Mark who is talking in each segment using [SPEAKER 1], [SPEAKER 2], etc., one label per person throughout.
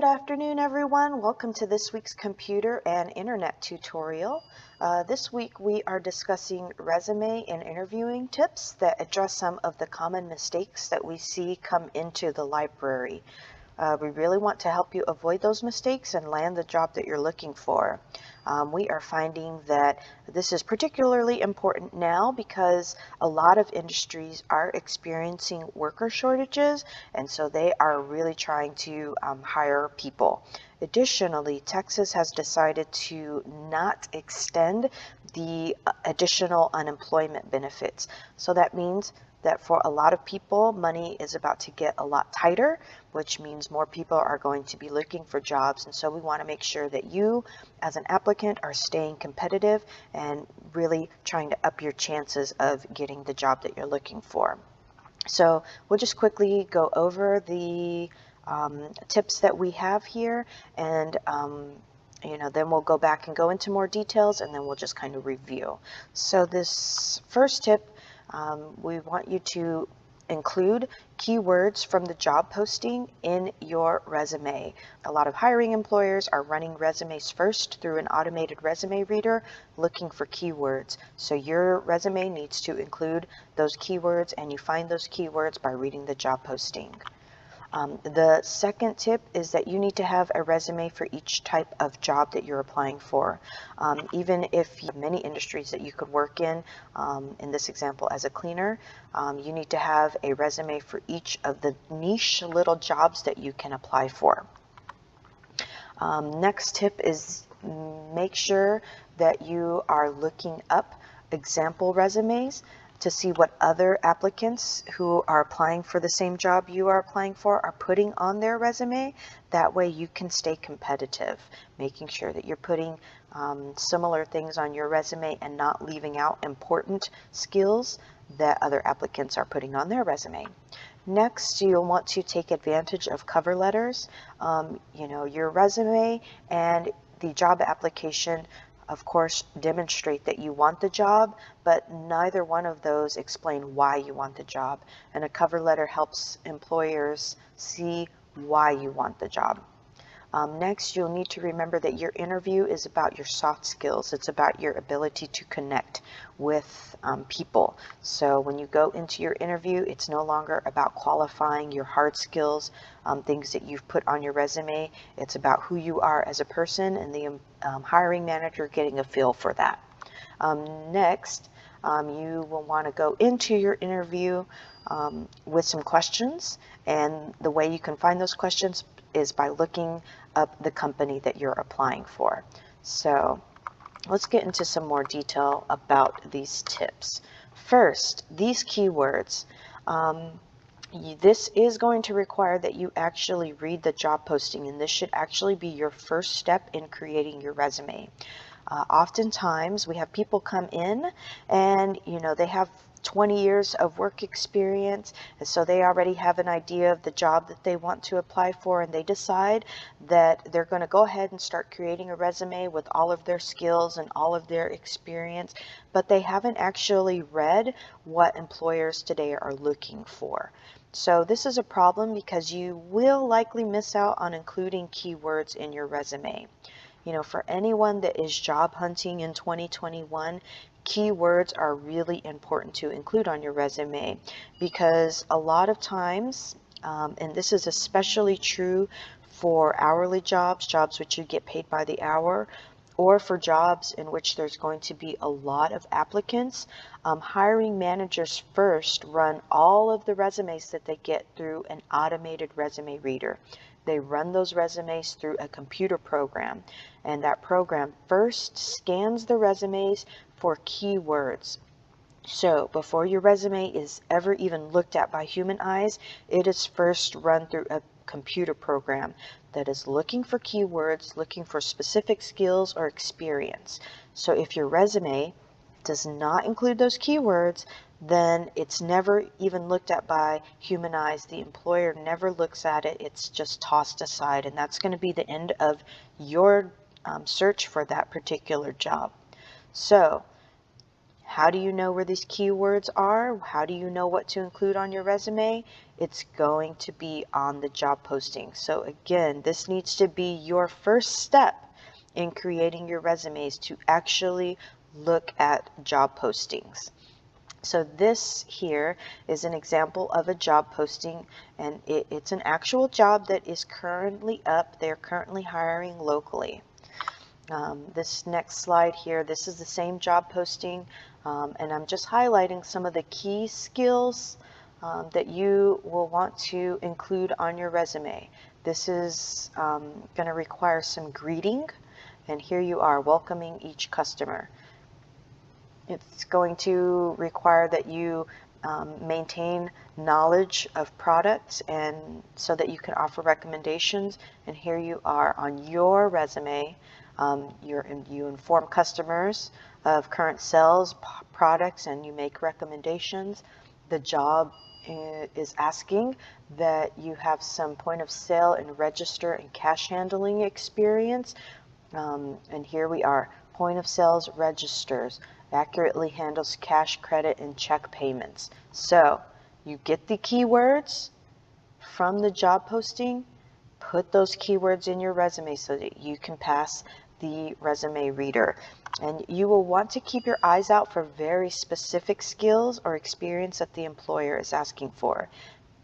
[SPEAKER 1] Good afternoon, everyone. Welcome to this week's computer and internet tutorial. This week we are discussing resume and interviewing tips that address some of the common mistakes that we see come into the library. We really want to help you avoid those mistakes and land the job that you're looking for. We are finding that this is particularly important now because a lot of industries are experiencing worker shortages, and so they are really trying to hire people. Additionally, Texas has decided to not extend the additional unemployment benefits. So that means that for a lot of people, money is about to get a lot tighter, which means more people are going to be looking for jobs. And so we want to make sure that you, as an applicant, are staying competitive and really trying to up your chances of getting the job that you're looking for. So we'll just quickly go over the tips that we have here, and then we'll go back and go into more details, and then we'll just kind of review. So this first tip, we want you to include keywords from the job posting in your resume. A lot of hiring employers are running resumes first through an automated resume reader looking for keywords. So your resume needs to include those keywords, and you find those keywords by reading the job posting. The second tip is that you need to have a resume for each type of job that you're applying for. Even if you have many industries that you could work in this example as a cleaner, you need to have a resume for each of the niche little jobs that you can apply for. Next tip is make sure that you are looking up example resumes to see what other applicants who are applying for the same job you are applying for are putting on their resume. That way you can stay competitive, making sure that you're putting similar things on your resume and not leaving out important skills that other applicants are putting on their resume. Next, you'll want to take advantage of cover letters. Your resume and the job application, of course, demonstrate that you want the job, but neither one of those explain why you want the job. And a cover letter helps employers see why you want the job. Next, you'll need to remember that your interview is about your soft skills. It's about your ability to connect with people. So when you go into your interview, it's no longer about qualifying your hard skills, things that you've put on your resume. It's about who you are as a person, and the hiring manager getting a feel for that. Next, you will want to go into your interview with some questions, and the way you can find those questions is by looking up the company that you're applying for. So let's get into some more detail about these tips. First, these keywords. This is going to require that you actually read the job posting, and this should actually be your first step in creating your resume. Oftentimes we have people come in and they have 20 years of work experience, and so they already have an idea of the job that they want to apply for, and they decide that they're going to go ahead and start creating a resume with all of their skills and all of their experience, but they haven't actually read what employers today are looking for. So this is a problem because you will likely miss out on including keywords in your resume. For anyone that is job hunting in 2021, keywords are really important to include on your resume, because a lot of times, and this is especially true for hourly jobs which you get paid by the hour, or for jobs in which there's going to be a lot of applicants, hiring managers first run all of the resumes that they get through an automated resume reader. They run those resumes through a computer program, and that program first scans the resumes for keywords. So before your resume is ever even looked at by human eyes, it is first run through a computer program that is looking for keywords, looking for specific skills or experience. So if your resume does not include those keywords, then it's never even looked at by human eyes. The employer never looks at it. It's just tossed aside, and that's going to be the end of your search for that particular job. So How do you know where these keywords are? How do you know what to include on your resume? It's going to be on the job posting. So again, this needs to be your first step in creating your resumes, to actually look at job postings. So this here is an example of a job posting, and it's an actual job that is currently up. They're currently hiring locally. This next slide here, this is the same job posting, and I'm just highlighting some of the key skills that you will want to include on your resume. This is going to require some greeting, and here you are welcoming each customer. It's going to require that you maintain knowledge of products, and so that you can offer recommendations. And here you are on your resume. You inform customers of current sales, products, and you make recommendations. The job is asking that you have some point of sale and register and cash handling experience. And here we are, point of sales registers, accurately handles cash, credit, and check payments. So you get the keywords from the job posting, put those keywords in your resume so that you can pass the resume reader. And you will want to keep your eyes out for very specific skills or experience that the employer is asking for.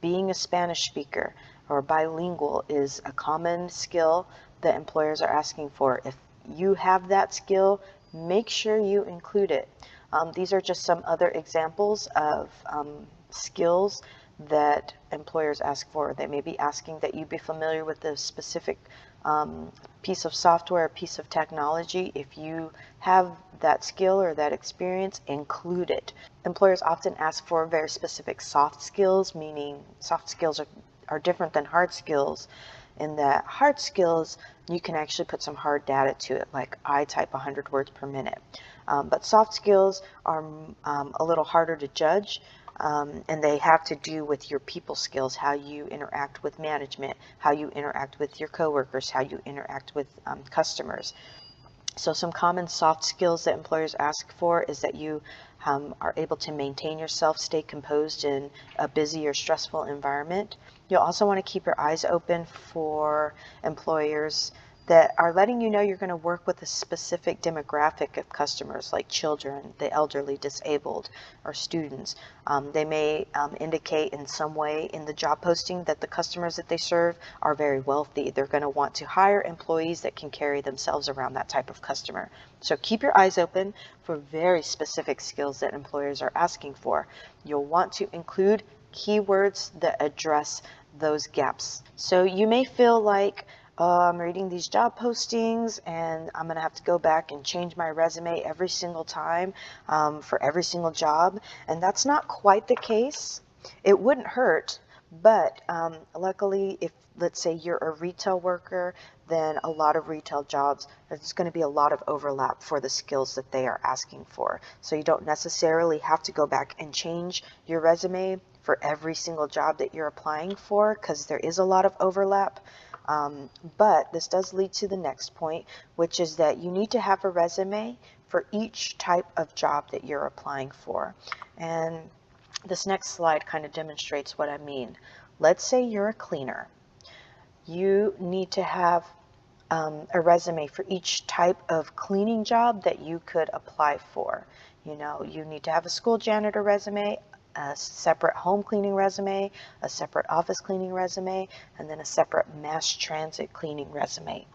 [SPEAKER 1] Being a Spanish speaker or bilingual is a common skill that employers are asking for. If you have that skill, make sure you include it. These are just some other examples of skills that employers ask for. They may be asking that you be familiar with a specific piece of software, a piece of technology. If you have that skill or that experience, include it. Employers often ask for very specific soft skills, meaning soft skills are different than hard skills, in that hard skills, you can actually put some hard data to it, like I type 100 words per minute. But soft skills are a little harder to judge. And they have to do with your people skills, how you interact with management, how you interact with your coworkers, how you interact with customers. So some common soft skills that employers ask for is that you are able to maintain yourself, stay composed in a busy or stressful environment. You'll also want to keep your eyes open for employers that are letting you know you're going to work with a specific demographic of customers, like children, the elderly, disabled, or students. They may indicate in some way in the job posting that the customers that they serve are very wealthy. They're going to want to hire employees that can carry themselves around that type of customer. So keep your eyes open for very specific skills that employers are asking for. You'll want to include keywords that address those gaps. So you may feel like, I'm reading these job postings and I'm going to have to go back and change my resume every single time for every single job. And that's not quite the case. It wouldn't hurt, but luckily, if let's say you're a retail worker, then a lot of retail jobs, there's going to be a lot of overlap for the skills that they are asking for. So you don't necessarily have to go back and change your resume for every single job that you're applying for, because there is a lot of overlap. But this does lead to the next point, which is that you need to have a resume for each type of job that you're applying for. And this next slide kind of demonstrates what I mean. Let's say you're a cleaner. You need to have a resume for each type of cleaning job that you could apply for. You know, you need to have a school janitor resume, a separate home cleaning resume, a separate office cleaning resume, and then a separate mass transit cleaning resume.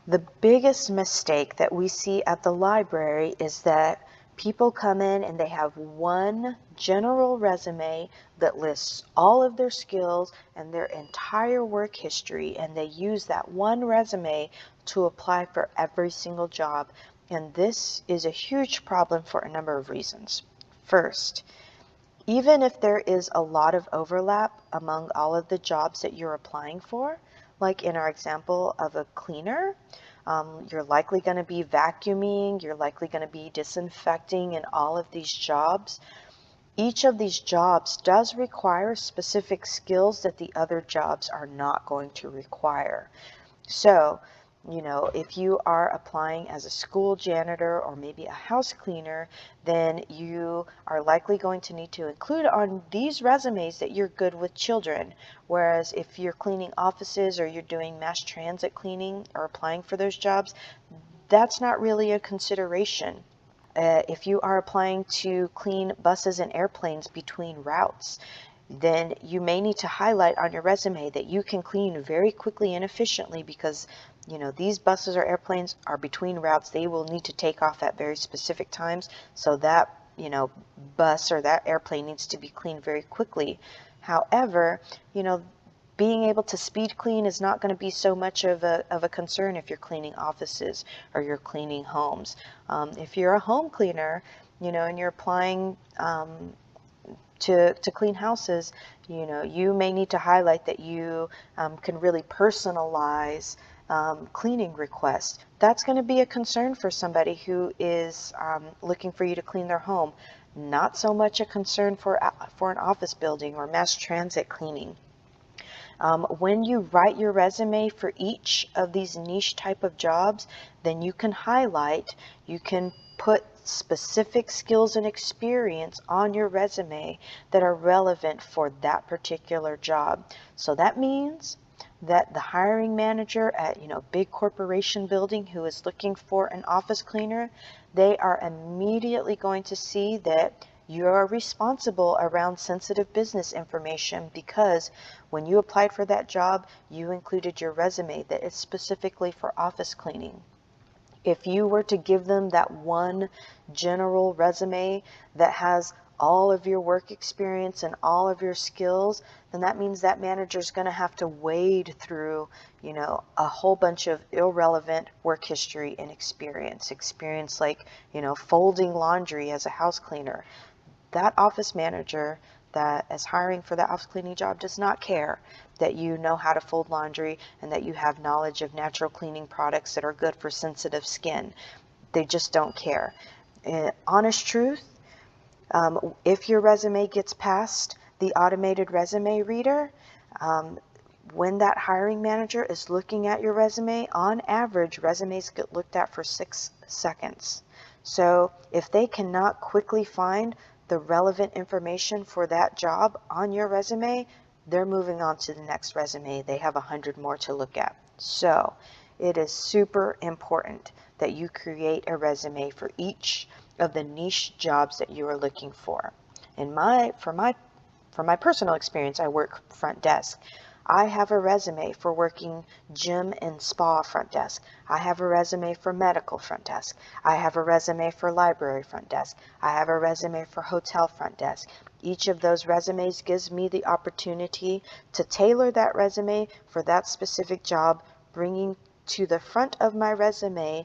[SPEAKER 1] The biggest mistake that we see at the library is that people come in and they have one general resume that lists all of their skills and their entire work history, and they use that one resume to apply for every single job. And this is a huge problem for a number of reasons. First, even if there is a lot of overlap among all of the jobs that you're applying for, like in our example of a cleaner, you're likely going to be vacuuming, you're likely going to be disinfecting in all of these jobs. Each of these jobs does require specific skills that the other jobs are not going to require. So If you are applying as a school janitor or maybe a house cleaner, then you are likely going to need to include on these resumes that you're good with children. Whereas if you're cleaning offices or you're doing mass transit cleaning or applying for those jobs, that's not really a consideration. If you are applying to clean buses and airplanes between routes, then you may need to highlight on your resume that you can clean very quickly and efficiently because these buses or airplanes are between routes. They will need to take off at very specific times, so that bus or that airplane needs to be cleaned very quickly. However, being able to speed clean is not going to be so much of a concern if you're cleaning offices or you're cleaning homes. If you're a home cleaner, and you're applying to clean houses, you may need to highlight that you can really personalize cleaning requests. That's going to be a concern for somebody who is looking for you to clean their home. Not so much a concern for an office building or mass transit cleaning. When you write your resume for each of these niche type of jobs, then you can highlight, you can put specific skills and experience on your resume that are relevant for that particular job. So that means that the hiring manager at big corporation building who is looking for an office cleaner, they are immediately going to see that you are responsible around sensitive business information because when you applied for that job, you included your resume that is specifically for office cleaning. If you were to give them that one general resume that has all of your work experience and all of your skills, then that means that manager is going to have to wade through, a whole bunch of irrelevant work history and experience like, folding laundry as a house cleaner. That office manager that is hiring for that office cleaning job does not care that you know how to fold laundry and that you have knowledge of natural cleaning products that are good for sensitive skin. They just don't care. Honest truth, if your resume gets past the automated resume reader, when that hiring manager is looking at your resume, on average, resumes get looked at for 6 seconds. So if they cannot quickly find the relevant information for that job on your resume, they're moving on to the next resume. They have 100 more to look at. So it is super important that you create a resume for each of the niche jobs that you are looking for. For my personal experience, I work front desk. I have a resume for working gym and spa front desk. I have a resume for medical front desk. I have a resume for library front desk. I have a resume for hotel front desk. Each of those resumes gives me the opportunity to tailor that resume for that specific job, bringing to the front of my resume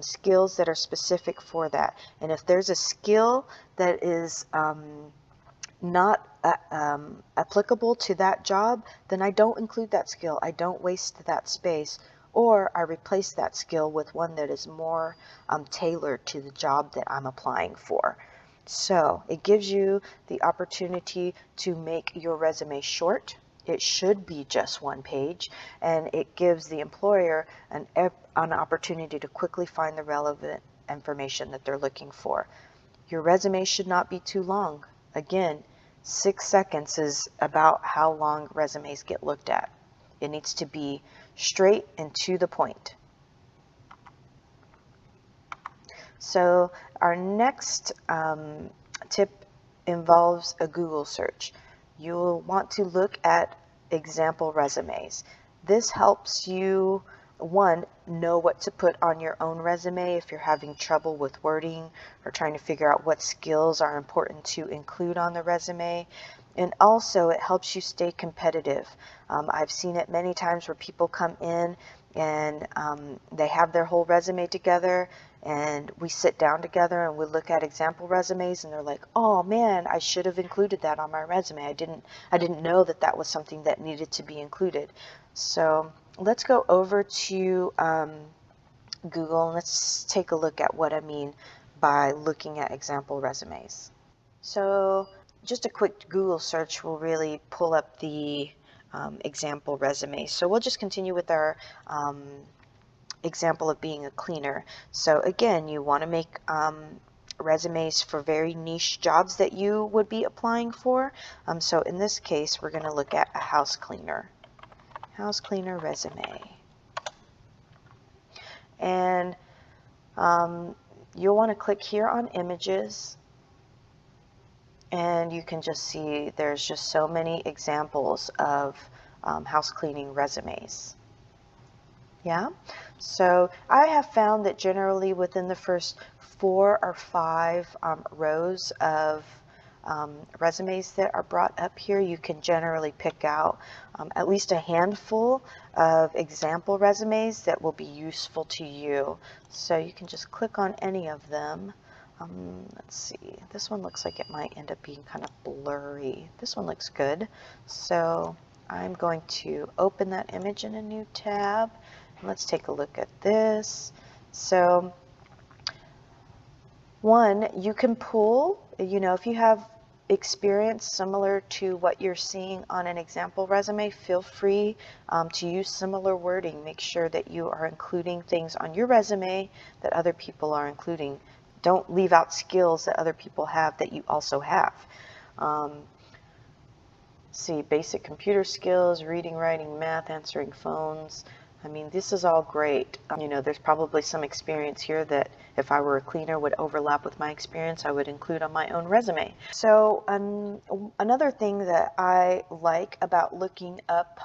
[SPEAKER 1] skills that are specific for that. And if there's a skill that is not applicable to that job, then I don't include that skill. I don't waste that space, or I replace that skill with one that is more tailored to the job that I'm applying for. So it gives you the opportunity to make your resume short. It should be just one page, and it gives the employer an opportunity to quickly find the relevant information that they're looking for. Your resume should not be too long. Again, 6 seconds is about how long resumes get looked at. It needs to be straight and to the point. So our next tip involves a Google search. You'll want to look at example resumes. This helps you, one, know what to put on your own resume if you're having trouble with wording or trying to figure out what skills are important to include on the resume. And also it helps you stay competitive. I've seen it many times where people come in and they have their whole resume together, and we sit down together and we look at example resumes, and they're like, oh man, I should have included that on my resume. I didn't know that that was something that needed to be included. So let's go over to Google and let's take a look at what I mean by looking at example resumes. So just a quick Google search will really pull up the example resume. So we'll just continue with our example of being a cleaner. So again, you want to make resumes for very niche jobs that you would be applying for. So in this case, we're going to look at a house cleaner resume. And you'll want to click here on images, and you can just see there's just so many examples of house cleaning resumes. Yeah, so I have found that generally within the first 4 or 5 rows of resumes that are brought up here, you can generally pick out at least a handful of example resumes that will be useful to you. So you can just click on any of them. Let's see, this one looks like it might end up being kind of blurry. This one looks good. So I'm going to open that image in a new tab. Let's take a look at this. So one, you can pull, if you have experience similar to what you're seeing on an example resume, feel free to use similar wording. Make sure that you are including things on your resume that other people are including. Don't leave out skills that other people have that you also have. See, basic computer skills, reading, writing, math, answering phones. I mean, this is all great. There's probably some experience here that if I were a cleaner would overlap with my experience, I would include on my own resume. So another thing that I like about looking up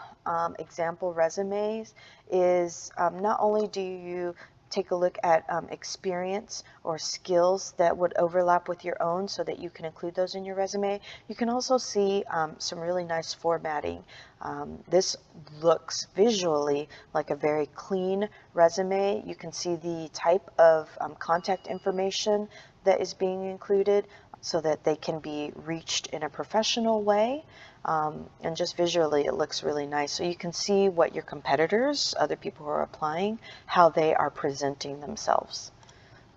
[SPEAKER 1] example resumes is not only do you take a look at experience or skills that would overlap with your own so that you can include those in your resume. You can also see some really nice formatting. This looks visually like a very clean resume. You can see the type of contact information that is being included so that they can be reached in a professional way. And just visually it looks really nice. So you can see what your competitors, other people who are applying, how they are presenting themselves.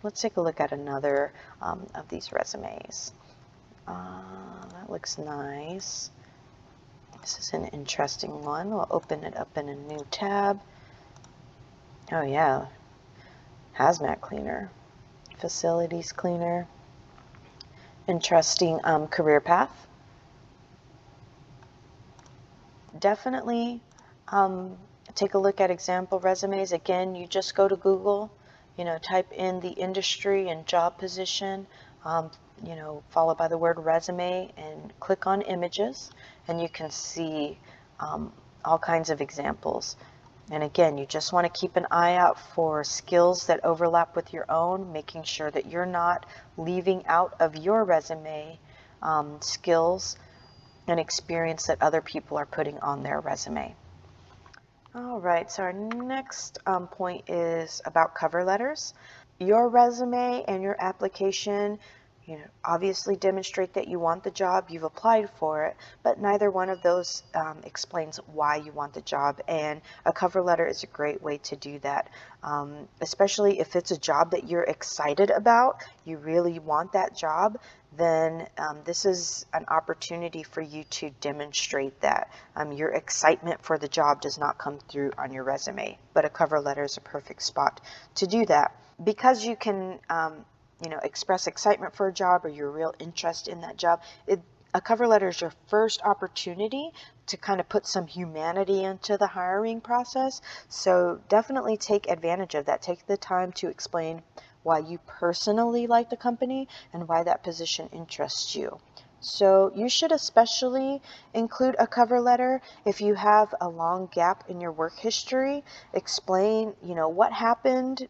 [SPEAKER 1] Let's take a look at another of these resumes. That looks nice. This is an interesting one. We'll open it up in a new tab. Oh yeah, hazmat cleaner, facilities cleaner. Interesting career path. Definitely take a look at example resumes. Again, you just go to Google, type in the industry and job position, followed by the word resume, and click on images, and you can see all kinds of examples. And again, you just want to keep an eye out for skills that overlap with your own, making sure that you're not leaving out of your resume skills and experience that other people are putting on their resume. All right, so our next point is about cover letters. Your resume and your application, obviously demonstrate that you want the job, you've applied for it, but neither one of those explains why you want the job, and a cover letter is a great way to do that, especially if it's a job that you're excited about, you really want that job, then this is an opportunity for you to demonstrate that. Your excitement for the job does not come through on your resume, but a cover letter is a perfect spot to do that. Because you can express excitement for a job or your real interest in that job, a cover letter is your first opportunity to kind of put some humanity into the hiring process. So definitely take advantage of that. Take the time to explain why you personally like the company and why that position interests you. So you should especially include a cover letter if you have a long gap in your work history. Explain, what happened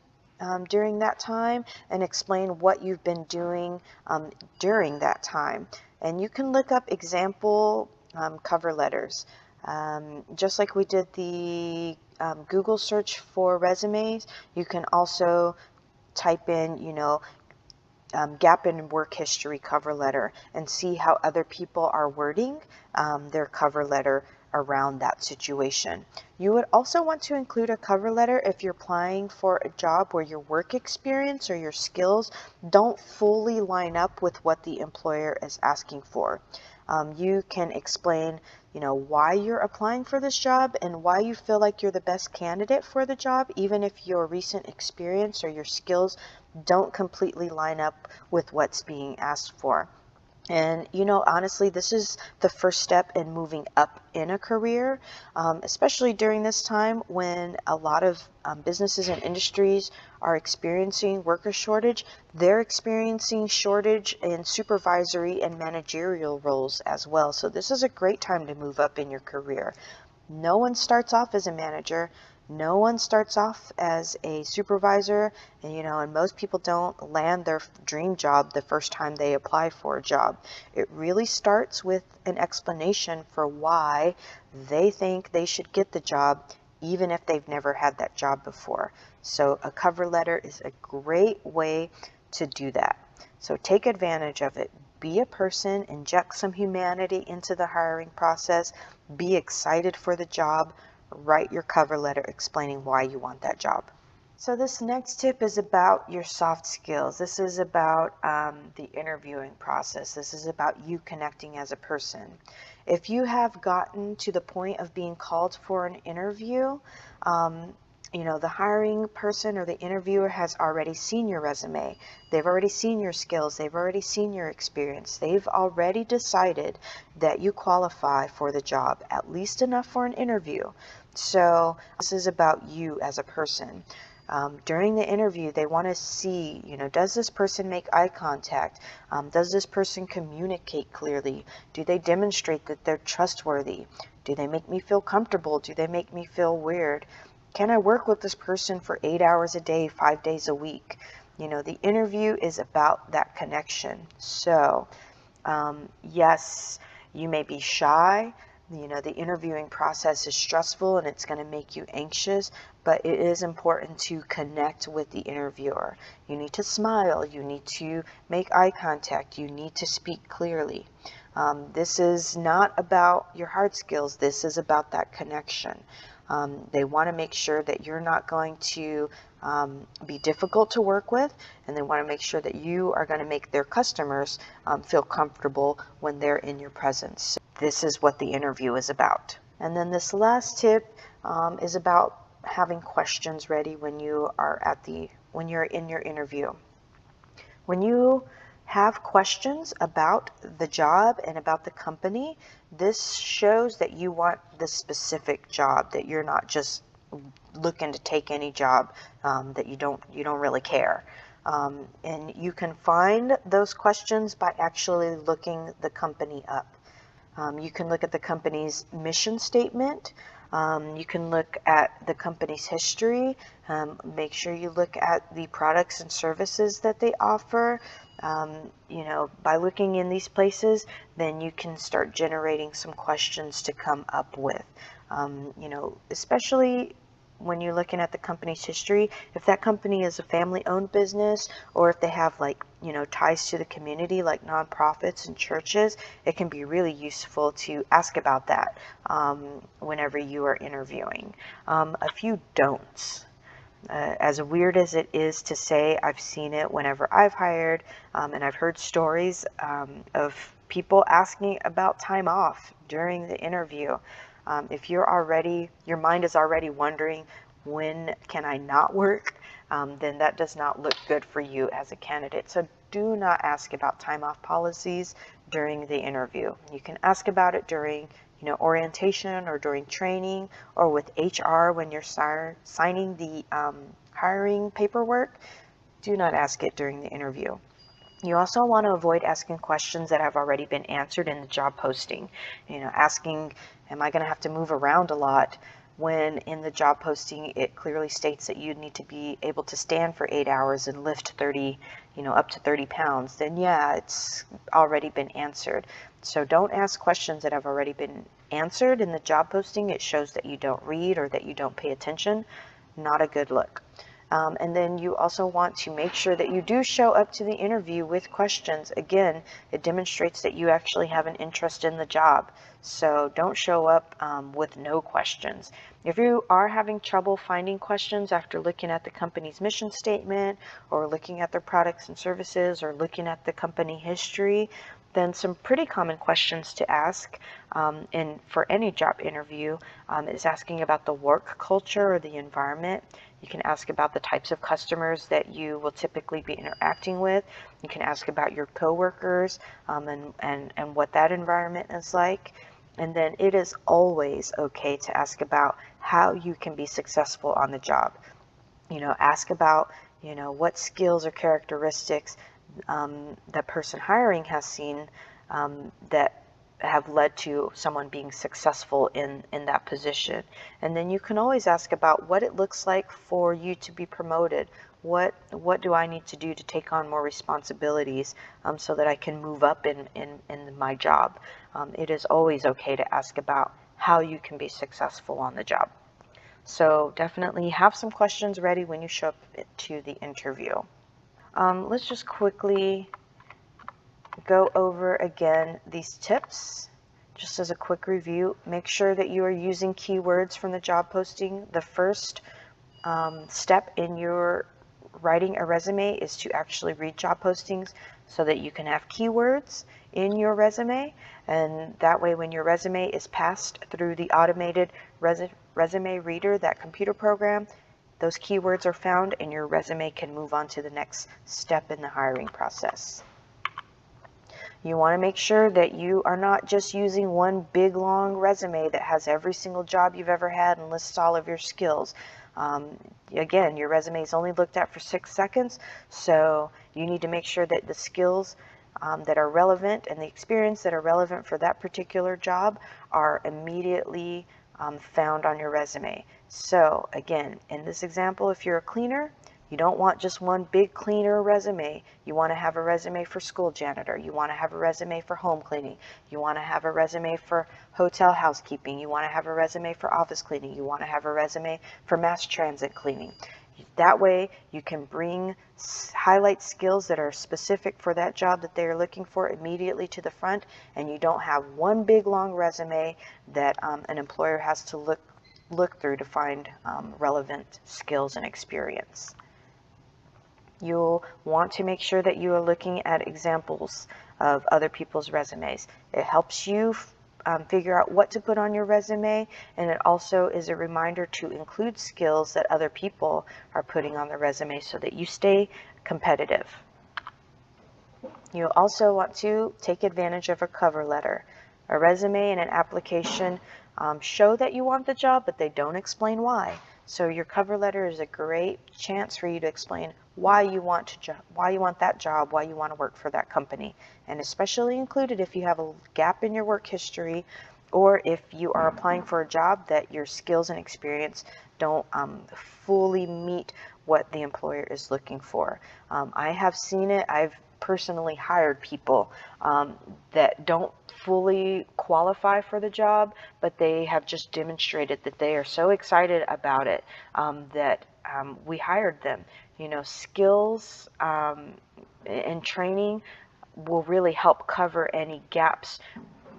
[SPEAKER 1] during that time, and explain what you've been doing during that time. And you can look up example cover letters. Just like we did the Google search for resumes, you can also type in, gap in work history cover letter and see how other people are wording their cover letter around that situation. You would also want to include a cover letter if you're applying for a job where your work experience or your skills don't fully line up with what the employer is asking for. You can explain, why you're applying for this job and why you feel like you're the best candidate for the job, even if your recent experience or your skills don't completely line up with what's being asked for. And honestly, this is the first step in moving up in a career, especially during this time when a lot of businesses and industries are experiencing worker shortage. They're experiencing shortage in supervisory and managerial roles as well. So this is a great time to move up in your career. No one starts off as a manager. No one starts off as a supervisor, and most people don't land their dream job the first time they apply for a job. It really starts with an explanation for why they think they should get the job, even if they've never had that job before. So a cover letter is a great way to do that. So take advantage of it. Be a person, inject some humanity into the hiring process, be excited for the job. Write your cover letter explaining why you want that job. So this next tip is about your soft skills. This is about the interviewing process. This is about you connecting as a person. If you have gotten to the point of being called for an interview, the hiring person or the interviewer has already seen your resume. They've already seen your skills. They've already seen your experience. They've already decided that you qualify for the job, at least enough for an interview. So this is about you as a person. During the interview, they want to see, does this person make eye contact? Does this person communicate clearly? Do they demonstrate that they're trustworthy? Do they make me feel comfortable? Do they make me feel weird? Can I work with this person for 8 hours a day, 5 days a week? The interview is about that connection. So, yes, you may be shy. The interviewing process is stressful and it's going to make you anxious, but it is important to connect with the interviewer. You need to smile. You need to make eye contact. You need to speak clearly. This is not about your hard skills. This is about that connection. They want to make sure that you're not going to be difficult to work with, and they want to make sure that you are going to make their customers feel comfortable when they're in your presence. So this is what the interview is about. And then this last tip is about having questions ready when you're in your interview. When you have questions about the job and about the company, this shows that you want the specific job, that you're not just looking to take any job, that you don't really care. And you can find those questions by actually looking the company up. You can look at the company's mission statement. You can look at the company's history. Make sure you look at the products and services that they offer. By looking in these places, then you can start generating some questions to come up with. Especially when you're looking at the company's history, if that company is a family-owned business, or if they have ties to the community like nonprofits and churches, it can be really useful to ask about that whenever you are interviewing. A few don'ts. As weird as it is to say, I've seen it whenever I've hired, and I've heard stories of people asking about time off during the interview. If your mind is already wondering, when can I not work, then that does not look good for you as a candidate. So do not ask about time off policies during the interview. You can ask about it during orientation or during training, or with HR when you're signing the hiring paperwork. Do not ask it during the interview. You also want to avoid asking questions that have already been answered in the job posting. Asking, am I going to have to move around a lot? When in the job posting, it clearly states that you need to be able to stand for 8 hours and lift up to 30 pounds. Then yeah, it's already been answered. So don't ask questions that have already been answered in the job posting. It shows that you don't read or that you don't pay attention. Not a good look. And then you also want to make sure that you do show up to the interview with questions. Again, it demonstrates that you actually have an interest in the job. So don't show up with no questions. If you are having trouble finding questions after looking at the company's mission statement or looking at their products and services or looking at the company history, then some pretty common questions to ask for any job interview is asking about the work culture or the environment. You can ask about the types of customers that you will typically be interacting with. You can ask about your coworkers and what that environment is like. And then it is always okay to ask about how you can be successful on the job. Ask about, what skills or characteristics the person hiring has seen that have led to someone being successful in that position. And then you can always ask about what it looks like for you to be promoted. What do I need to do to take on more responsibilities so that I can move up in my job? It is always okay to ask about how you can be successful on the job. So definitely have some questions ready when you show up to the interview. Let's just quickly go over again these tips. Just as a quick review, make sure that you are using keywords from the job posting. The first step in your writing a resume is to actually read job postings so that you can have keywords in your resume, and that way when your resume is passed through the automated resume reader, that computer program, those keywords are found and your resume can move on to the next step in the hiring process. You want to make sure that you are not just using one big long resume that has every single job you've ever had and lists all of your skills. Again, your resume is only looked at for 6 seconds, so you need to make sure that the skills that are relevant and the experience that are relevant for that particular job are immediately found on your resume. So again, in this example, if you're a cleaner, you don't want just one big cleaner resume. You want to have a resume for school janitor. You want to have a resume for home cleaning. You want to have a resume for hotel housekeeping. You want to have a resume for office cleaning. You want to have a resume for mass transit cleaning. That way you can highlight skills that are specific for that job that they are looking for immediately to the front, and you don't have one big long resume that an employer has to look through to find relevant skills and experience. You'll want to make sure that you are looking at examples of other people's resumes. It helps you figure out what to put on your resume, and it also is a reminder to include skills that other people are putting on their resume so that you stay competitive. You also want to take advantage of a cover letter. A resume and an application show that you want the job, but they don't explain why. So your cover letter is a great chance for you to explain why you want that job, why you want to work for that company, and especially included if you have a gap in your work history, or if you are applying for a job that your skills and experience don't fully meet what the employer is looking for. I have seen it. I've personally hired people that don't fully qualify for the job, but they have just demonstrated that they are so excited about it that we hired them. Skills and training will really help cover any gaps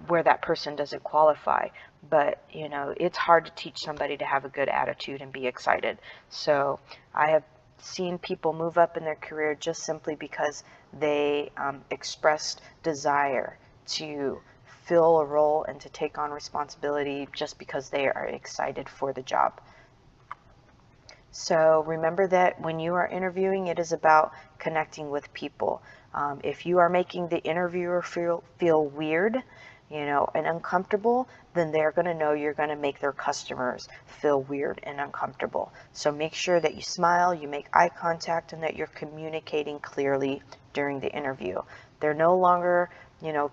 [SPEAKER 1] where that person doesn't qualify. But it's hard to teach somebody to have a good attitude and be excited. So I have seen people move up in their career just simply because they expressed desire to fill a role and to take on responsibility just because they are excited for the job. So remember that when you are interviewing, it is about connecting with people. If you are making the interviewer feel weird, and uncomfortable, then they're going to know you're going to make their customers feel weird and uncomfortable. So make sure that you smile, you make eye contact, and that you're communicating clearly during the interview. They're no longer,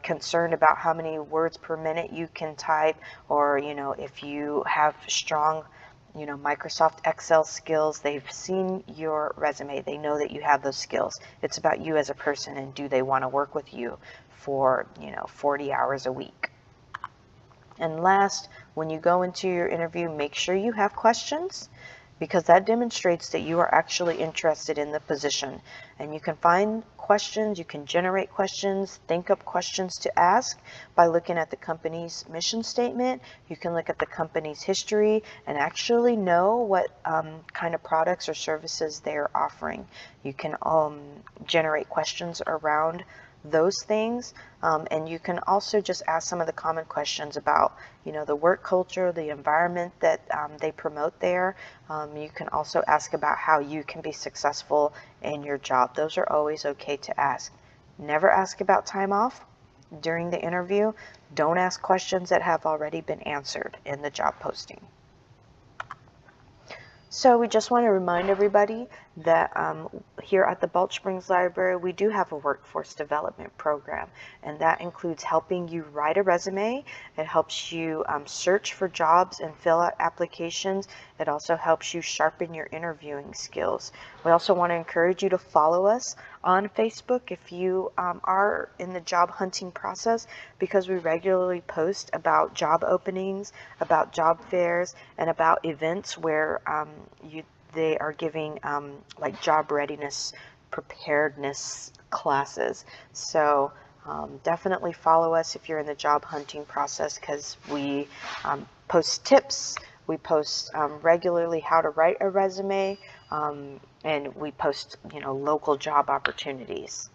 [SPEAKER 1] concerned about how many words per minute you can type, or, if you have strong Microsoft Excel skills. They've seen your resume. They know that you have those skills. It's about you as a person, and do they want to work with you for 40 hours a week. And last, when you go into your interview, make sure you have questions. because that demonstrates that you are actually interested in the position. And you can find questions, you can generate questions, think up questions to ask by looking at the company's mission statement. You can look at the company's history and actually know what kind of products or services they're offering. You can generate questions around those things, and you can also just ask some of the common questions about, the work culture, the environment that they promote there. You can also ask about how you can be successful in your job. Those are always okay to ask. Never ask about time off during the interview. Don't ask questions that have already been answered in the job posting. So we just want to remind everybody that here at the Balch Springs Library, we do have a workforce development program, and that includes helping you write a resume. It helps you search for jobs and fill out applications. It also helps you sharpen your interviewing skills. We also want to encourage you to follow us on Facebook if you are in the job hunting process, because we regularly post about job openings, about job fairs, and about events where they are giving like job readiness, preparedness classes. So definitely follow us if you're in the job hunting process, because we post tips, we post regularly how to write a resume, and we post local job opportunities.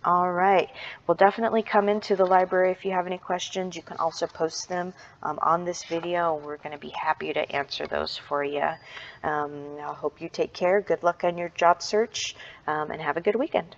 [SPEAKER 1] All right. Well, definitely come into the library if you have any questions. You can also post them on this video. We're going to be happy to answer those for you. I hope you take care. Good luck on your job search, and have a good weekend.